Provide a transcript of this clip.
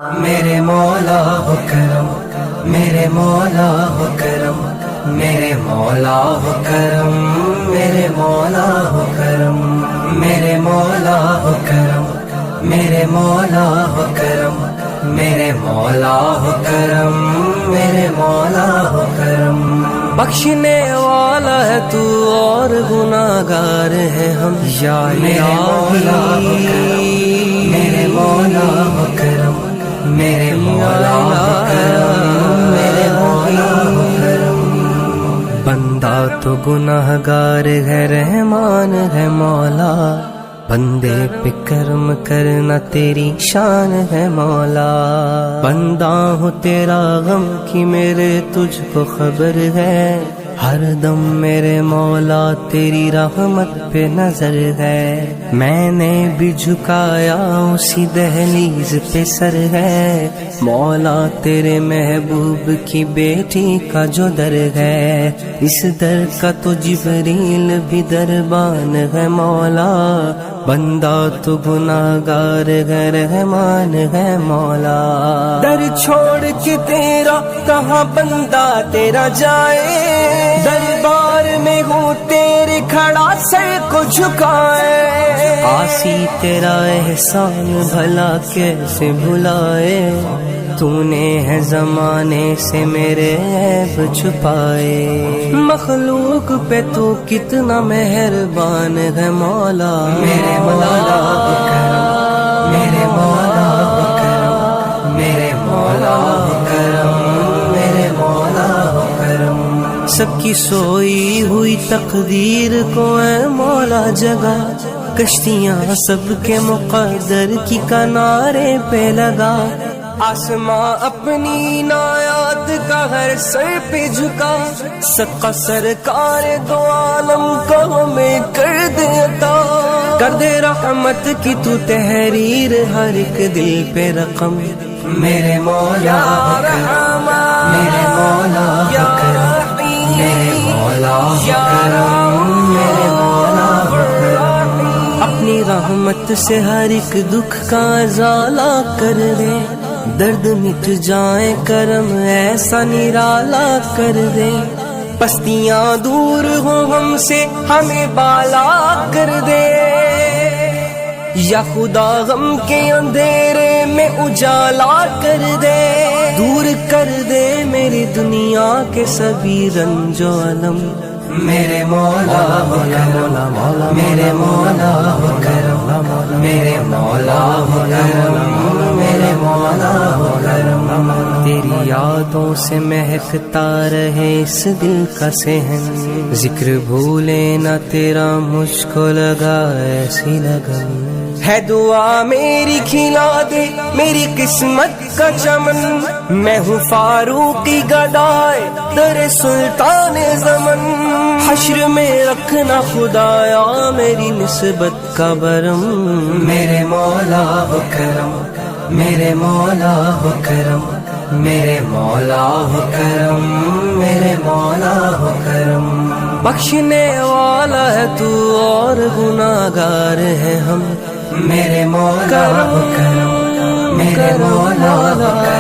میرے مولا ہو کرم، میرے مولا ہو کرم، میرے مولا ہو کرم، میرے مولا ہو کرم، میرے مولا ہو کرم، میرے مولا ہو کرم، میرے مولا ہو کرم، میرے مولا ہو کرم۔ بخشنے والا ہے تو اور گناہگار ہیں ہم، یا میرے مولا ہو کرم، میرے مولا ہو کرم، میرے مولا ہو کرم، میرے مولا ہو کرم۔ بندہ تو گناہگار ہے، رحمان ہے مولا، بندے پہ کرم کرنا تیری شان ہے مولا۔ بندہ ہوں تیرا غم کی میرے تجھ کو خبر ہے، ہر دم میرے مولا تیری رحمت پہ نظر ہے۔ میں نے بھی جھکایا اسی دہلیز پہ سر ہے، مولا تیرے محبوب کی بیٹی کا جو در ہے، اس در کا تو جبریل بھی دربان ہے مولا۔ بندہ تو گناہگار ہے، رحمان ہے مولا۔ در چھوڑ کے تیرا کہاں بندہ تیرا جائے، دربار میں ہوں تیرے کھڑا سر کو جھکائے۔ آسی تیرا احسان بھلا کیسے بھلائے، تو نے ہے زمانے سے میرے عیب چھپائے۔ مخلوق پہ تو کتنا مہربان ہے مولا، میرے مولا ہو کرم، میرے مولا ہو کرم، میرے مولا ہو کرم، میرے مولا ہو کرم۔ سب کی سوئی ہوئی تقدیر کو اے مولا جگا، کشتیاں سب کے مقدر کی کنارے پہ لگا۔ آسماں اپنی نایات کا ہر سر پہ جھکا، صدقہ سرکار دو عالم کو ہمیں کر دے عطا۔ کر دے رحمت کی تو تحریر ہر ایک دل پہ رقم، میرے مولا ہو کرم، میرے مولا ہو کرم، میرے مولا ہو کرم، میرے مولا ہو کرم۔ اپنی رحمت سے ہر ایک دکھ کا ازالہ کر دے، درد مٹ جائیں کرم ایسا نرالا کر دے۔ پستیاں دور ہو ہم سے ہمیں بالا کر دے، یا خدا غم کے اندھیرے میں اجالا کر دے۔ دور کر دے میری دنیا کے سبھی رنج و علم، میرے مولا ہو کرم، میرے مولا ہو کرم، میرے مولا ہو کرم، میرے مولا ہو کرم۔ تیری یادوں سے مہکتا رہے اس دل کا صحن، ذکر بھولے نہ تیرا مجھ کو لگا ایسی لگن۔ ہے دعا میری کھلا دے میری قسمت کا چمن، میں ہوں فاروقی گدائے در سلطان زمن۔ حشر میں رکھنا خدایا میری نسبت کا برم، میرے مولا ہو کرم، میرے مولا ہو کرم، میرے مولا ہو کرم، میرے مولا ہو کرم۔ بخشنے والا ہے تو اور گناہگار ہیں ہم، میرے مولا ہو کرم، میرے مولا ہو کرم۔